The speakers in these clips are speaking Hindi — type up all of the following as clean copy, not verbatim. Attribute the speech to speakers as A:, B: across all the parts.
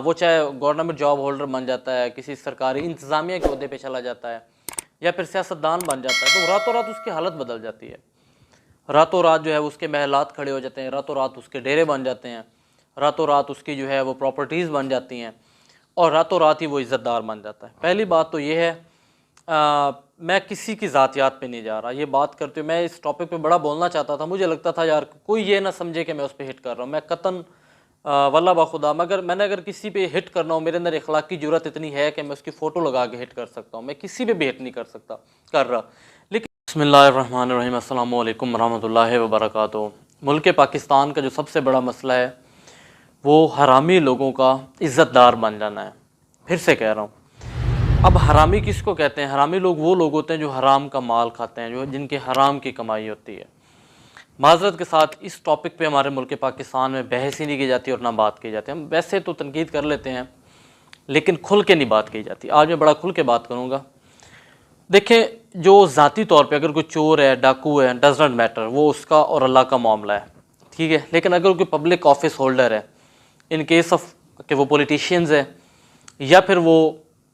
A: वो चाहे गवर्नमेंट जॉब होल्डर बन जाता है, किसी सरकारी इंतज़ामिया के ओहदे पे चला जाता है या फिर सियासतदान बन जाता है, तो रातों रात उसकी हालत बदल जाती है। रातों रात जो है उसके महलात खड़े हो जाते हैं, रातों रात उसके डेरे बन जाते हैं, रातों रात उसकी जो है वो प्रॉपर्टीज़ बन जाती हैं और रातों रात ही वो इज़्ज़तदार बन जाता है। पहली बात तो ये है, मैं किसी की ज़ातियात पे नहीं जा रहा, ये बात करते हुए मैं इस टॉपिक पे बड़ा बोलना चाहता था। मुझे लगता था यार कोई ये ना समझे कि मैं उस पर हिट कर रहा हूँ। मैं कतन वल्ला बाखुदा मगर मैंने अगर किसी पे हिट करना हो, मेरे अंदर इखलाकी जुर्रत इतनी है कि मैं उसकी फ़ोटो लगा के हिट कर सकता हूँ। मैं किसी पे भी हिट नहीं कर रहा। लेकिन बिस्मिल्लाहिर्रहमानिर्रहीम, अस्सलामु अलैकुम रहमतुल्लाहि व बरकातुहू। मुल्क पाकिस्तान का जो सबसे बड़ा मसला है वो हरामी लोगों का इज़्ज़तदार बन जाना है। फिर से कह रहा हूँ, अब हरामी किसको कहते हैं? हरामी लोग वो लोग होते हैं जो हराम का माल खाते हैं, जो जिनके हराम की कमाई होती है। माज़रत के साथ इस टॉपिक पे हमारे मुल्क पाकिस्तान में बहस ही नहीं की जाती और ना बात की जाती है। हम वैसे तो तनकीद कर लेते हैं लेकिन खुल के नहीं बात की जाती। आज मैं बड़ा खुल के बात करूँगा। देखें, जो ज़ाती तौर पे अगर कोई चोर है, डाकू है, डजंट मैटर, वो उसका और अल्लाह का मामला है, ठीक है। लेकिन अगर कोई पब्लिक ऑफिस होल्डर है, इन केस ऑफ कि वो पॉलिटिशियंस है या फिर वो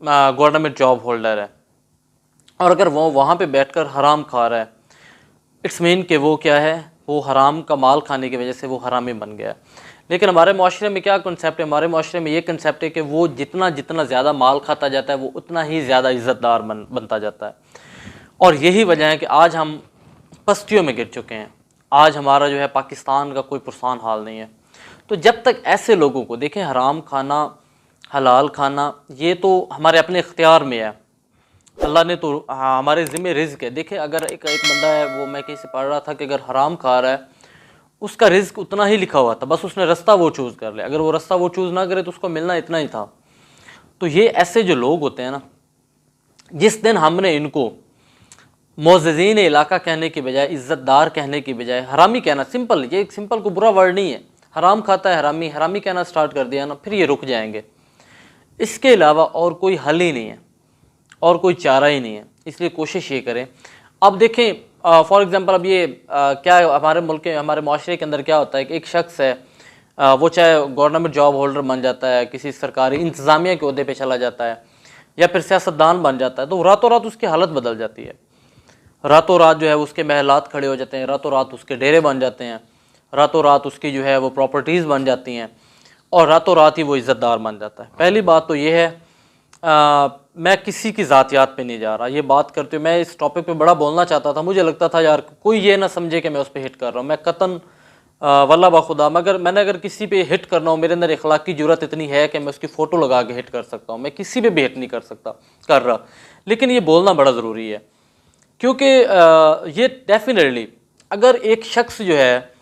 A: गवर्नमेंट जॉब होल्डर है, और अगर वो वहाँ पे बैठकर हराम खा रहा है, इट्स मीन कि वो क्या है, वो हराम का माल खाने की वजह से वो हरामी बन गया है। लेकिन हमारे माशरे में क्या कंसेप्ट है? हमारे माशरे में ये कंसेप्ट है कि वो जितना जितना ज़्यादा माल खाता जाता है वो उतना ही ज़्यादा इज़्ज़तदार बनता जाता है। और यही वजह है कि आज हम पस्तियों में गिर चुके हैं। आज हमारा जो है पाकिस्तान का कोई पुरसान हाल नहीं है। तो जब तक ऐसे लोगों को देखें, हराम खाना हलाल खाना ये तो हमारे अपने इख्तियार में है। अल्लाह ने तो हमारे ज़िम्मे रिज़्क है। देखें, अगर एक बंदा है, वो मैं कहीं से पढ़ रहा था कि अगर हराम खा रहा है उसका रिज़्क उतना ही लिखा हुआ था, बस उसने रास्ता वो चूज़ कर लिया। अगर वो रास्ता वो चूज़ ना करे तो उसको मिलना इतना ही था। तो ये ऐसे जो लोग होते हैं ना, जिस दिन हमने इनको मोअज़्ज़िज़ीन इलाका कहने की बजाय, इज़्ज़तदार कहने की बजाय हरामी कहना, सिंपल, ये एक सिंपल को बुरा वर्ड नहीं है, हराम खाता है हरामी, हरामी कहना स्टार्ट कर दिया ना, फिर ये रुक जाएंगे। इसके अलावा और कोई हल ही नहीं है और कोई चारा ही नहीं है। इसलिए कोशिश ये करें। अब देखें, फॉर एग्ज़ाम्पल, अब ये क्या हमारे मुल्क के, हमारे माशरे के अंदर क्या होता है कि एक शख्स है, वो चाहे गवर्नमेंट जॉब होल्डर बन जाता है, किसी सरकारी इंतज़ामिया के ओहदे पे चला जाता है या फिर सियासतदान बन जाता है, तो रातों रात उसकी हालत बदल जाती है। रातों रात जो है उसके महलात खड़े हो जाते हैं, रातों रात उसके डेरे बन जाते हैं, रातों रात उसकी जो है वो प्रॉपर्टीज़ बन जाती हैं और रातों रात ही वो इज़्ज़तदार बन जाता है। पहली बात तो ये है, मैं किसी की ज़ातियात पे नहीं जा रहा, ये बात करते हुए मैं इस टॉपिक पे बड़ा बोलना चाहता था। मुझे लगता था यार कोई ये ना समझे कि मैं उस पर हिट कर रहा हूँ। मैं कतन वल्ला बाखुदा मगर मैंने अगर किसी पे हिट करना हो, मेरे अंदर इखलाकी जुर्रत इतनी है कि मैं उसकी फ़ोटो लगा के हिट कर सकता हूँ। मैं किसी पे भी हिट नहीं कर रहा। लेकिन ये बोलना बड़ा ज़रूरी है, क्योंकि ये डेफिनेटली अगर एक शख्स जो है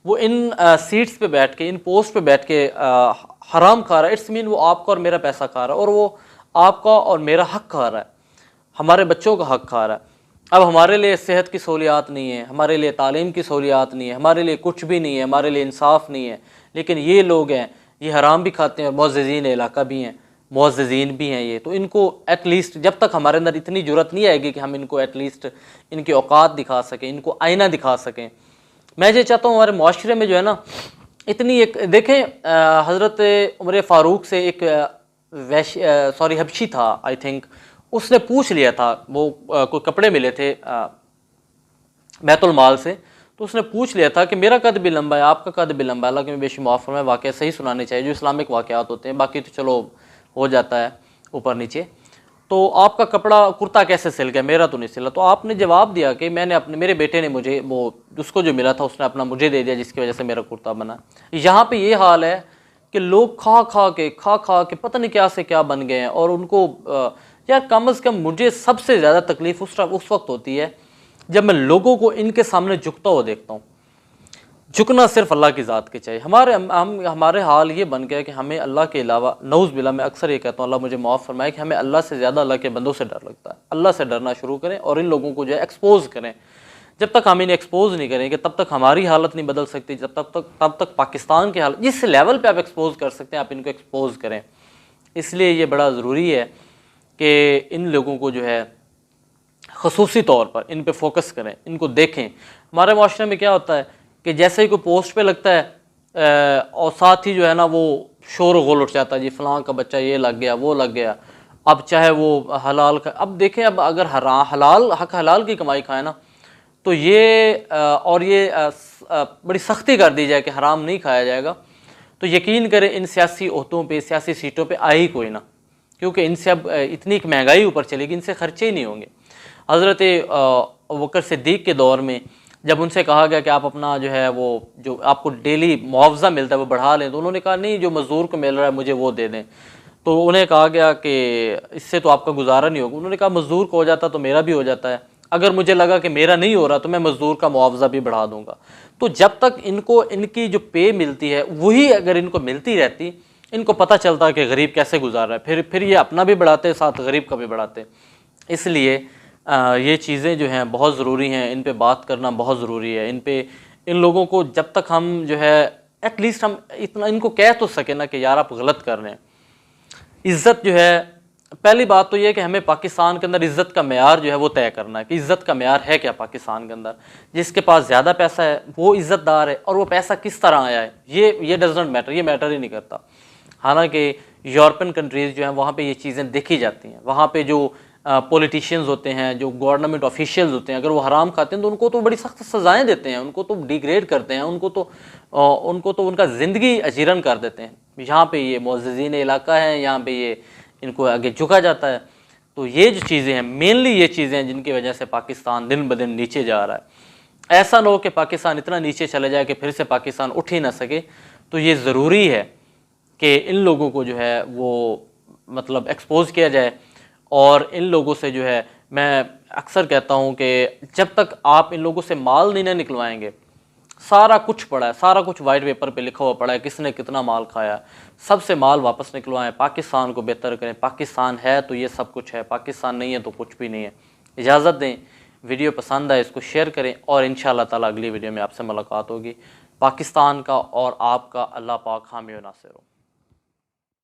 A: वो इन सीट्स पे बैठ के, इन पोस्ट पे बैठ के हराम खा रहा है, इट्स मीन वो आपका और मेरा पैसा खा रहा है और वो आपका और मेरा हक खा रहा है, हमारे बच्चों का हक खा रहा है। अब हमारे लिए सेहत की सहूलियात नहीं है, हमारे लिए तालीम की सहूलियात नहीं है, हमारे लिए कुछ भी नहीं है, हमारे लिए इंसाफ नहीं है। लेकिन ये लोग हैं, ये हराम भी खाते हैं और मुअज़्ज़िज़ीन इलाका भी हैं, मुअज़्ज़िज़ीन भी हैं ये। तो इनको एटलीस्ट, जब तक हमारे अंदर इतनी जुर्रत नहीं आएगी कि हम इनको एटलीस्ट इनकी औकात दिखा सकें, इनको आईना दिखा सकें। मैं ये चाहता हूँ हमारे माशरे में जो है ना, इतनी एक देखें, हज़रत उमर फ़ारूक से एक हबशी था, आई थिंक, उसने पूछ लिया था, वो कोई कपड़े मिले थे बैतुल माल से, तो उसने पूछ लिया था कि मेरा कद भी लंबा है, आपका कद भी लंबा है, अल्लाह के मैं बेशुमार माफ़ फरमाए, वाक़या सही सुनाने चाहिए जो इस्लामिक वाक़यात होते हैं, बाकी तो चलो हो जाता है ऊपर नीचे। तो आपका कपड़ा कुर्ता कैसे सिल गया, मेरा तो नहीं सिला। तो आपने जवाब दिया कि मैंने अपने, मेरे बेटे ने मुझे, वो उसको जो मिला था उसने अपना मुझे दे दिया, जिसकी वजह से मेरा कुर्ता बना। यहाँ पे ये हाल है कि लोग खा खा के पता नहीं क्या से क्या बन गए हैं। और उनको यार कम अज़ कम मुझे सबसे ज़्यादा तकलीफ़ उस वक्त होती है जब मैं लोगों को इनके सामने झुकता हुआ देखता हूँ। झुकना सिर्फ अल्लाह की ज़ात के चाहिए। हमारे हाल ये बन गया कि हमें अल्लाह के अलावा, नऊज़ बिल्लाह, मैं अक्सर ये कहता हूँ, अल्लाह मुझे माफ़ फरमाए, कि हमें अल्लाह से ज़्यादा अल्लाह के बंदों से डर लगता है। अल्लाह से डरना शुरू करें और इन लोगों को जो है एक्सपोज़ करें। जब तक हम इन्हें एक्सपोज़ नहीं करेंगे तब तक हमारी हालत नहीं बदल सकती। तब तक पाकिस्तान की हालत, जिस लेवल पर आप एक्सपोज़ कर सकते हैं आप इनको एक्सपोज़ करें। इसलिए ये बड़ा ज़रूरी है कि इन लोगों को जो है ख़ुसूसी तौर पर इन पे फोकस करें, इनको देखें। हमारे माशरे में क्या होता है कि जैसे ही कोई पोस्ट पे लगता है और साथ ही जो है ना वो शोर गोल उठ जाता है, जी फलां का बच्चा ये लग गया वो लग गया। अब चाहे वो हलाल का, अब देखें अब अगर हलाल हक हलाल की कमाई खाए ना तो ये और ये बड़ी सख्ती कर दी जाए कि हराम नहीं खाया जाएगा, तो यकीन करें इन सियासी ओहदों पे, सियासी सीटों पे आए ही कोई ना, क्योंकि इनसे अब इतनी महंगाई ऊपर चलेगी, इनसे खर्चे ही नहीं होंगे। हज़रत बकर सिद्दीक़ के दौर में जब उनसे कहा गया कि आप अपना जो है वो जो आपको डेली मुआवजा मिलता है वो बढ़ा लें, तो उन्होंने कहा नहीं, जो मज़दूर को मिल रहा है मुझे वो दे दें। तो उन्हें कहा गया कि इससे तो आपका गुजारा नहीं होगा। उन्होंने कहा मज़दूर को हो जाता तो मेरा भी हो जाता है, अगर मुझे लगा कि मेरा नहीं हो रहा तो मैं मज़दूर का मुआवजा भी बढ़ा दूंगा। तो जब तक इनको इनकी जो पे मिलती है वही अगर इनको मिलती रहती, इनको पता चलता कि गरीब कैसे गुजार रहा है, फिर ये अपना भी बढ़ाते साथ गरीब का भी बढ़ाते। इसलिए ये चीज़ें जो हैं बहुत ज़रूरी हैं, इन पे बात करना बहुत ज़रूरी है। इन लोगों को जब तक हम जो है एटलीस्ट हम इतना इनको कह तो सके ना कि यार आप गलत कर रहे हैं। इज़्ज़त जो है, पहली बात तो ये है कि हमें पाकिस्तान के अंदर इज़्ज़त का मेयार जो है वो तय करना है कि इज़्ज़त का मेयार है क्या पाकिस्तान के अंदर। जिसके पास ज़्यादा पैसा है वो इज़्ज़तदार है, और वो पैसा किस तरह आया है ये डज नॉट मैटर, ये मैटर ही नहीं करता। हालांकि यूरोपियन कंट्रीज़ जो हैं वहाँ पे ये चीज़ें देखी जाती हैं, वहाँ पे जो पॉलिटिशियंस होते हैं, जो गवर्नमेंट ऑफिशियल्स होते हैं, अगर वो हराम खाते हैं तो उनको तो बड़ी सख्त सज़ाएँ देते हैं, उनको तो डिग्रेड करते हैं, उनको तो उनका ज़िंदगी अजीरन कर देते हैं। यहाँ पे ये मुअज़्ज़िज़ीन इलाका है, यहाँ पे ये इनको आगे झुका जाता है। तो ये जो चीज़ें हैं, मेनली ये चीज़ें हैं जिनकी वजह से पाकिस्तान दिन ब दिन नीचे जा रहा है। ऐसा ना हो कि पाकिस्तान इतना नीचे चले जाए कि फिर से पाकिस्तान उठ ही ना सके। तो ये ज़रूरी है कि इन लोगों को जो है वो मतलब एक्सपोज किया जाए, और इन लोगों से जो है मैं अक्सर कहता हूँ कि जब तक आप इन लोगों से माल नहीं ना निकलवाएंगे, सारा कुछ पड़ा है, सारा कुछ वाइट पेपर पे लिखा हुआ पड़ा है किसने कितना माल खाया, सबसे माल वापस निकलवाएं, पाकिस्तान को बेहतर करें। पाकिस्तान है तो ये सब कुछ है, पाकिस्तान नहीं है तो कुछ भी नहीं है। इजाज़त दें, वीडियो पसंद आए इसको शेयर करें, और इंशाअल्लाह ताला अगली वीडियो में आपसे मुलाकात होगी। पाकिस्तान का और आपका अल्लाह पाक हामी व नासिर हो।